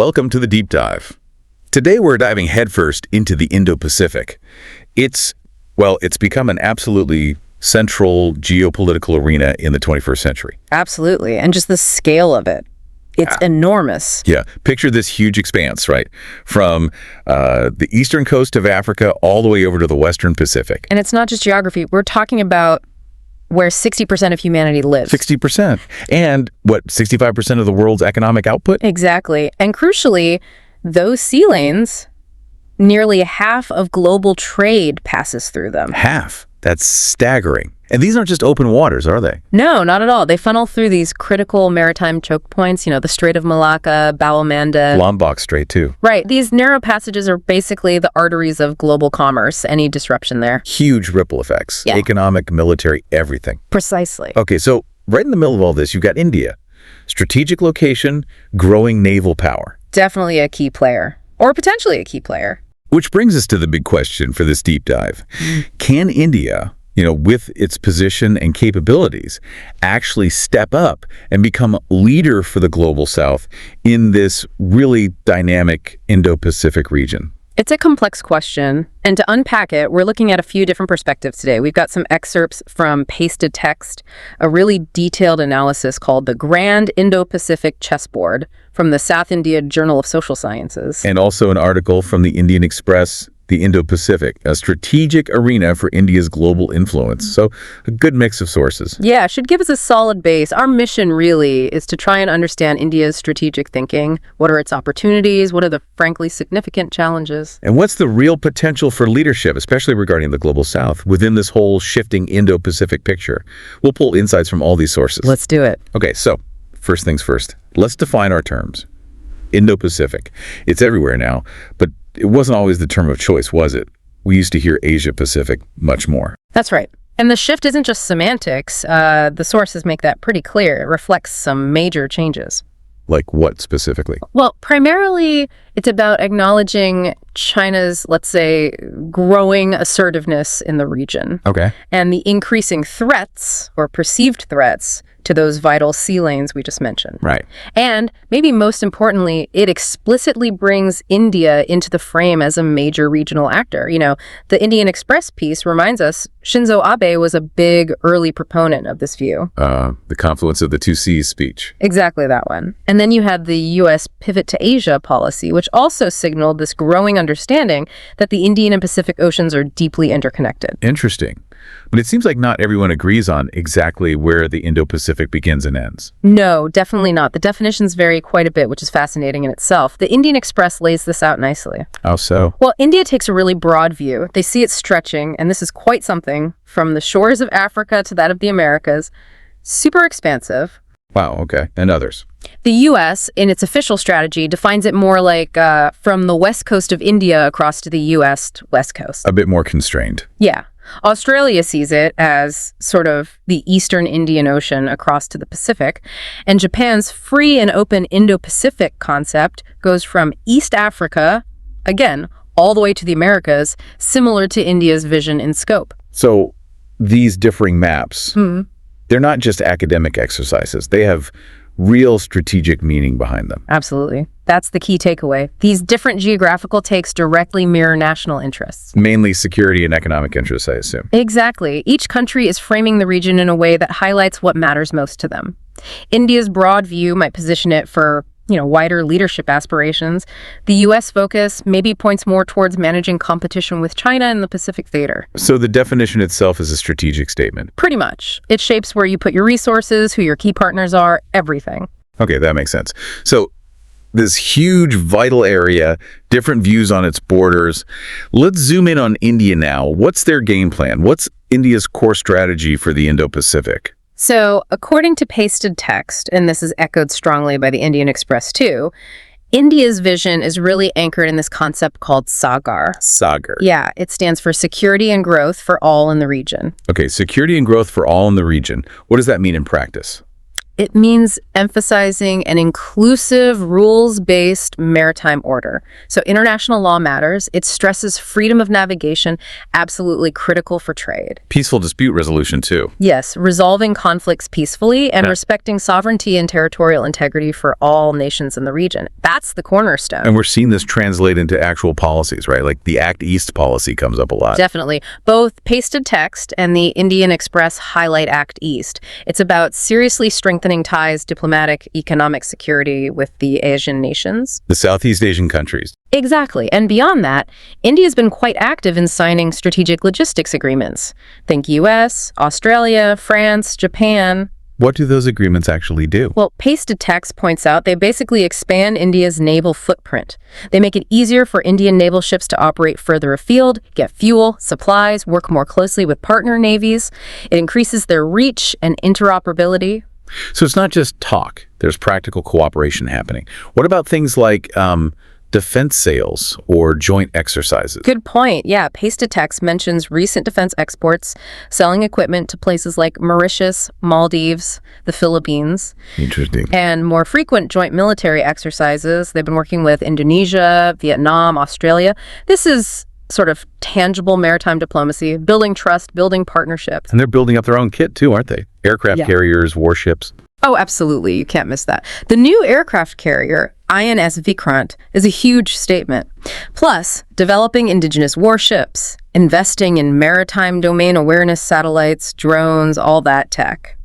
Welcome to the Deep Dive. Today we're diving headfirst into the Indo-Pacific. It's become an absolutely central geopolitical arena in the 21st century. Absolutely. And just the scale of it. It's enormous. Yeah. Picture this huge expanse, right? From the eastern coast of Africa all the way over to the western Pacific. And it's not just geography. We're talking about where 60% of humanity lives. 60%. And 65% of the world's economic output? Exactly. And crucially, those sea lanes, nearly half of global trade passes through them. Half. That's staggering. And these aren't just open waters, are they? No, not at all. They funnel through these critical maritime choke points, the Strait of Malacca, Bawamanda. Lombok Strait, too. Right. These narrow passages are basically the arteries of global commerce. Any disruption there. Huge ripple effects. Yeah. Economic, military, everything. Precisely. Okay, so right in the middle of all this, you've got India. Strategic location, growing naval power. Definitely a key player. Or potentially a key player. Which brings us to the big question for this deep dive. Can India, with its position and capabilities, actually step up and become leader for the global south in this really dynamic Indo-Pacific region? It's a complex question, and to unpack it, we're looking at a few different perspectives today. We've got some excerpts from pasted text, a really detailed analysis called the Grand Indo-Pacific Chessboard from the South India Journal of Social Sciences. And also an article from the Indian Express, The Indo-Pacific, a strategic arena for India's global influence. So a good mix of sources. Yeah, should give us a solid base. Our mission really is to try and understand India's strategic thinking. What are its opportunities? What are the frankly significant challenges? And what's the real potential for leadership, especially regarding the global south, within this whole shifting Indo-Pacific picture? We'll pull insights from all these sources. Let's do it. Okay, so first things first. Let's define our terms. Indo-Pacific. It's everywhere now, but it wasn't always the term of choice, was it? We used to hear Asia-Pacific much more. That's right. And the shift isn't just semantics. The sources make that pretty clear. It reflects some major changes. Like what specifically? Well, primarily, it's about acknowledging China's, let's say, growing assertiveness in the region. Okay. And the increasing threats, or perceived threats, to those vital sea lanes we just mentioned. Right. And maybe most importantly, it explicitly brings India into the frame as a major regional actor. The Indian Express piece reminds us Shinzo Abe was a big early proponent of this view. The confluence of the two seas speech. Exactly that one. And then you had the U.S. pivot to Asia policy, which also signaled this growing understanding that the Indian and Pacific Oceans are deeply interconnected. Interesting. But it seems like not everyone agrees on exactly where the Indo-Pacific begins and ends. No, definitely not. The definitions vary quite a bit, which is fascinating in itself. The Indian Express lays this out nicely. How so? Well, India takes a really broad view. They see it stretching, and this is quite something, from the shores of Africa to that of the Americas. Super expansive. Wow, okay. And others? The U.S., in its official strategy, defines it more like from the west coast of India across to the U.S. west coast. A bit more constrained. Yeah. Australia sees it as sort of the eastern Indian Ocean across to the Pacific, and Japan's free and open Indo-Pacific concept goes from East Africa, again, all the way to the Americas, similar to India's vision and scope. So these differing maps, they're not just academic exercises. They have real strategic meaning behind them. Absolutely. That's the key takeaway. These different geographical takes directly mirror national interests. Mainly security and economic interests, I assume. Exactly. Each country is framing the region in a way that highlights what matters most to them. India's broad view might position it for, wider leadership aspirations. The U.S. focus maybe points more towards managing competition with China in the Pacific theater. So the definition itself is a strategic statement. Pretty much. It shapes where you put your resources, who your key partners are, everything. Okay, that makes sense. So this huge, vital area, different views on its borders. Let's zoom in on India now. What's their game plan? What's India's core strategy for the Indo-Pacific? So, according to pasted text, and this is echoed strongly by the Indian Express too, India's vision is really anchored in this concept called SAGAR. SAGAR. Yeah, it stands for security and growth for all in the region. Okay, security and growth for all in the region. What does that mean in practice? It means emphasizing an inclusive, rules-based maritime order. So international law matters. It stresses freedom of navigation, absolutely critical for trade. Peaceful dispute resolution, too. Yes, resolving conflicts peacefully and respecting sovereignty and territorial integrity for all nations in the region. That's the cornerstone. And we're seeing this translate into actual policies, right? Like the Act East policy comes up a lot. Definitely. Both pasted text and the Indian Express highlight Act East. It's about seriously strengthening ties, diplomatic, economic security with the Asian nations. The Southeast Asian countries. Exactly. And beyond that, India's been quite active in signing strategic logistics agreements. Think US, Australia, France, Japan. What do those agreements actually do? Well, pasted text points out they basically expand India's naval footprint. They make it easier for Indian naval ships to operate further afield, get fuel, supplies, work more closely with partner navies. It increases their reach and interoperability. So it's not just talk. There's practical cooperation happening. What about things like defense sales or joint exercises? Good point. Yeah, pasted text mentions recent defense exports, selling equipment to places like Mauritius, Maldives, the Philippines. Interesting. And more frequent joint military exercises. They've been working with Indonesia, Vietnam, Australia. This is sort of tangible maritime diplomacy, building trust, building partnerships. And they're building up their own kit too, aren't they? Aircraft carriers, warships. Oh, absolutely. You can't miss that. The new aircraft carrier, INS Vikrant, is a huge statement. Plus, developing indigenous warships, investing in maritime domain awareness satellites, drones, all that tech.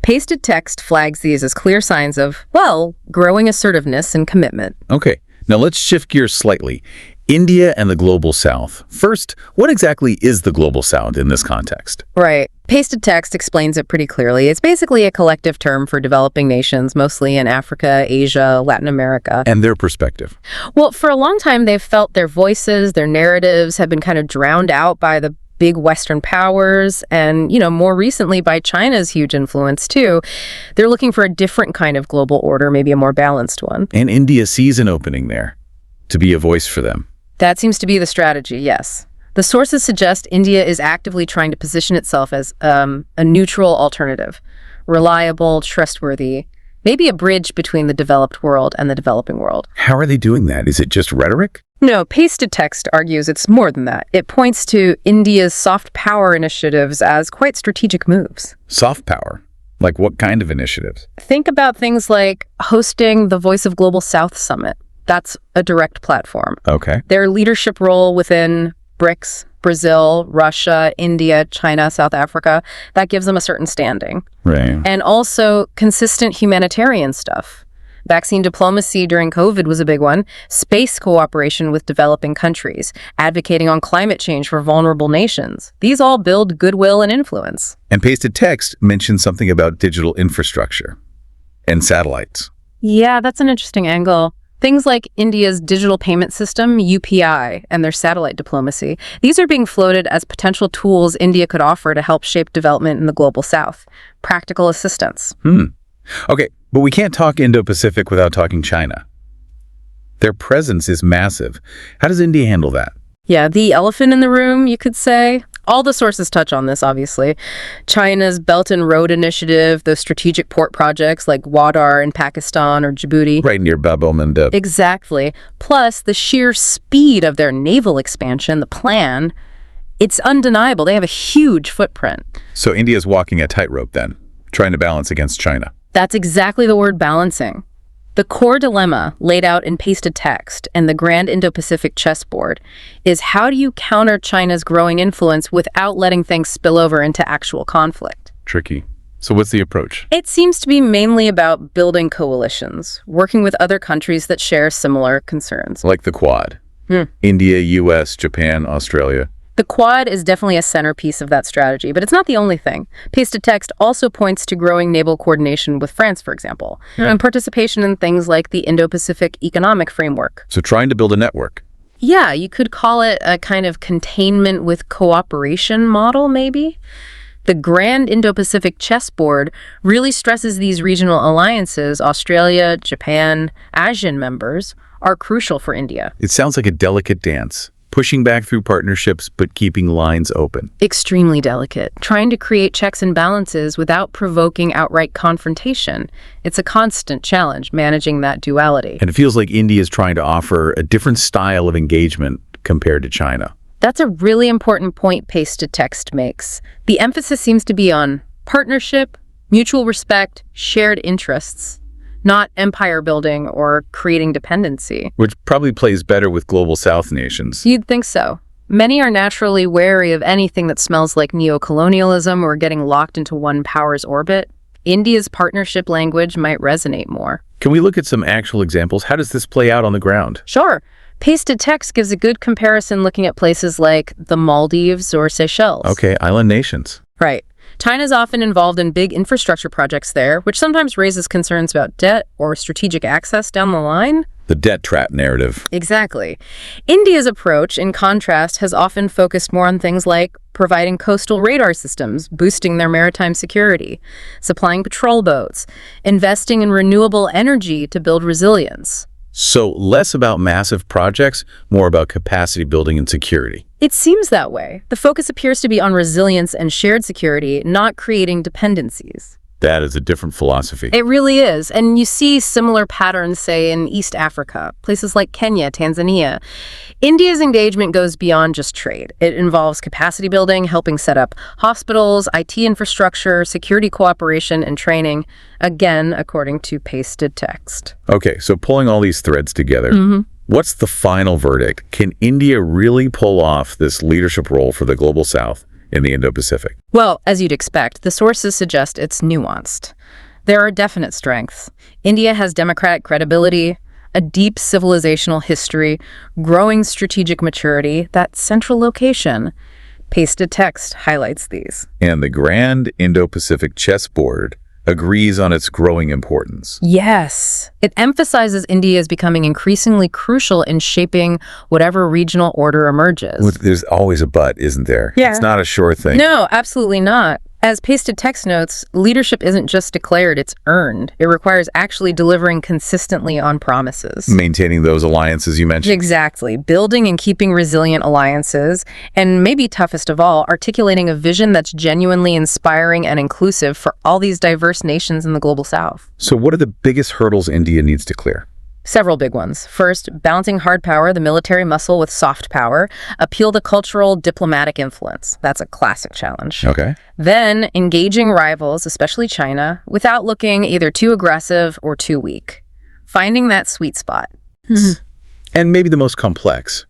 Pasted text flags these as clear signs of, well, growing assertiveness and commitment. Okay, now let's shift gears slightly. India and the Global South. First, what exactly is the Global South in this context? Right. Pasted text explains it pretty clearly. It's basically a collective term for developing nations, mostly in Africa, Asia, Latin America. And their perspective. Well, for a long time, they've felt their voices, their narratives have been kind of drowned out by the big Western powers and, more recently by China's huge influence, too. They're looking for a different kind of global order, maybe a more balanced one. And India sees an opening there to be a voice for them. That seems to be the strategy, yes. The sources suggest India is actively trying to position itself as a neutral alternative, reliable, trustworthy, maybe a bridge between the developed world and the developing world. How are they doing that? Is it just rhetoric? No, pasted text argues it's more than that. It points to India's soft power initiatives as quite strategic moves. Soft power? Like what kind of initiatives? Think about things like hosting the Voice of Global South Summit. That's a direct platform. Okay. Their leadership role within BRICS, Brazil, Russia, India, China, South Africa, that gives them a certain standing. Right. And also consistent humanitarian stuff. Vaccine diplomacy during COVID was a big one. Space cooperation with developing countries. Advocating on climate change for vulnerable nations. These all build goodwill and influence. And pasted text mentions something about digital infrastructure and satellites. Yeah, that's an interesting angle. Things like India's digital payment system, UPI, and their satellite diplomacy. These are being floated as potential tools India could offer to help shape development in the Global South. Practical assistance. Okay, but we can't talk Indo-Pacific without talking China. Their presence is massive. How does India handle that? Yeah, the elephant in the room, you could say. All the sources touch on this, obviously. China's Belt and Road Initiative, those strategic port projects like Wadar in Pakistan or Djibouti. Right near Bab el-Mandeb. Exactly. Plus, the sheer speed of their naval expansion, the plan, it's undeniable. They have a huge footprint. So India's walking a tightrope then, trying to balance against China. That's exactly the word balancing. The core dilemma laid out in pasted text and the Grand Indo-Pacific chessboard is how do you counter China's growing influence without letting things spill over into actual conflict? Tricky. So what's the approach? It seems to be mainly about building coalitions, working with other countries that share similar concerns. Like the Quad. India, US, Japan, Australia. The Quad is definitely a centerpiece of that strategy, but it's not the only thing. Pasted text also points to growing naval coordination with France, for example, and participation in things like the Indo-Pacific Economic Framework. So trying to build a network. Yeah, you could call it a kind of containment with cooperation model, maybe. The Grand Indo-Pacific chessboard really stresses these regional alliances. Australia, Japan, ASEAN members are crucial for India. It sounds like a delicate dance. pushing back through partnerships but keeping lines open. Extremely delicate, trying to create checks and balances without provoking outright confrontation. It's a constant challenge managing that duality. And it feels like India is trying to offer a different style of engagement compared to China. That's a really important point pasted text makes. The emphasis seems to be on partnership, mutual respect, shared interests, not empire building or creating dependency. Which probably plays better with global South nations. You'd think so. Many are naturally wary of anything that smells like neocolonialism or getting locked into one power's orbit. India's partnership language might resonate more. Can we look at some actual examples? How does this play out on the ground? Sure. Pasted text gives a good comparison looking at places like the Maldives or Seychelles. Okay, island nations. Right. China's often involved in big infrastructure projects there, which sometimes raises concerns about debt or strategic access down the line. The debt trap narrative. Exactly. India's approach, in contrast, has often focused more on things like providing coastal radar systems, boosting their maritime security, supplying patrol boats, investing in renewable energy to build resilience. So less about massive projects, more about capacity building and security. It seems that way. The focus appears to be on resilience and shared security, not creating dependencies. That is a different philosophy. It really is. And you see similar patterns, say, in East Africa, places like Kenya, Tanzania. India's engagement goes beyond just trade. It involves capacity building, helping set up hospitals, IT infrastructure, security cooperation, and training, again, according to pasted text. Okay, so pulling all these threads together, what's the final verdict? Can India really pull off this leadership role for the Global South in the Indo-Pacific? Well, as you'd expect, the sources suggest it's nuanced. There are definite strengths. India has democratic credibility, a deep civilizational history, growing strategic maturity, that central location. Pasted text highlights these. And the grand Indo-Pacific chessboard agrees on its growing importance. Yes. It emphasizes India as becoming increasingly crucial in shaping whatever regional order emerges. There's always a but, isn't there? Yeah. It's not a sure thing. No, absolutely not. As pasted text notes, leadership isn't just declared, it's earned. It requires actually delivering consistently on promises. Maintaining those alliances you mentioned. Exactly. Building and keeping resilient alliances, and maybe toughest of all, articulating a vision that's genuinely inspiring and inclusive for all these diverse nations in the Global South. So what are the biggest hurdles India needs to clear? Several big ones. First, balancing hard power, the military muscle, with soft power. Appeal to cultural, diplomatic influence. That's a classic challenge. Okay. Then, engaging rivals, especially China, without looking either too aggressive or too weak. Finding that sweet spot. And maybe the most complex.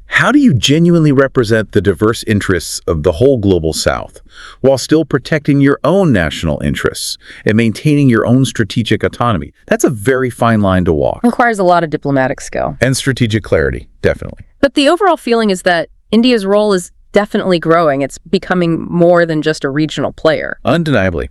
How do you genuinely represent the diverse interests of the whole Global South while still protecting your own national interests and maintaining your own strategic autonomy? That's a very fine line to walk. Requires a lot of diplomatic skill. And strategic clarity, definitely. But the overall feeling is that India's role is definitely growing. It's becoming more than just a regional player. Undeniably.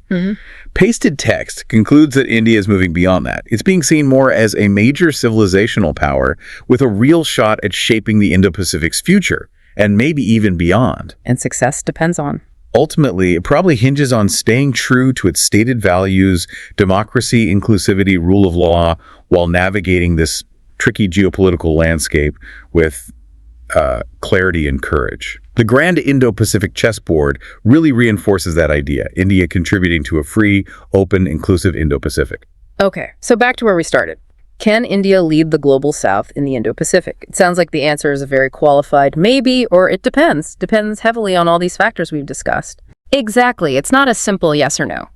Pasted text concludes that India is moving beyond that. It's being seen more as a major civilizational power with a real shot at shaping the Indo-Pacific's future, and maybe even beyond. And success depends on. Ultimately, it probably hinges on staying true to its stated values, democracy, inclusivity, rule of law, while navigating this tricky geopolitical landscape with clarity and courage. The grand Indo-Pacific chessboard really reinforces that idea, India contributing to a free, open, inclusive Indo-Pacific. Okay, so back to where we started. Can India lead the Global South in the Indo-Pacific? It sounds like the answer is a very qualified maybe, or it depends. Depends heavily on all these factors we've discussed. Exactly, it's not a simple yes or no.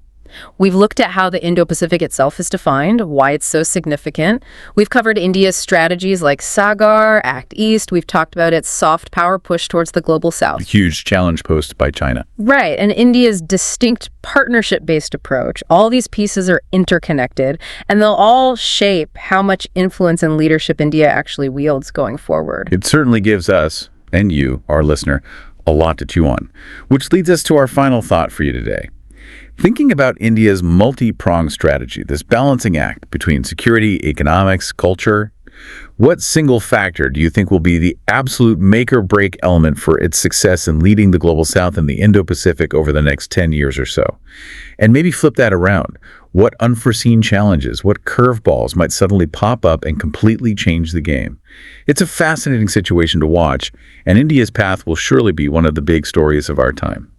We've looked at how the Indo-Pacific itself is defined, why it's so significant. We've covered India's strategies like SAGAR, Act East. We've talked about its soft power push towards the Global South. A huge challenge posed by China. Right, and India's distinct partnership-based approach. All these pieces are interconnected, and they'll all shape how much influence and leadership India actually wields going forward. It certainly gives us, and you, our listener, a lot to chew on. Which leads us to our final thought for you today. Thinking about India's multi-pronged strategy, this balancing act between security, economics, culture, What single factor do you think will be the absolute make-or-break element for its success in leading the Global South and the Indo-Pacific over the next 10 years or so? And maybe flip that around. What unforeseen challenges, what curveballs might suddenly pop up and completely change the game? It's a fascinating situation to watch, and India's path will surely be one of the big stories of our time.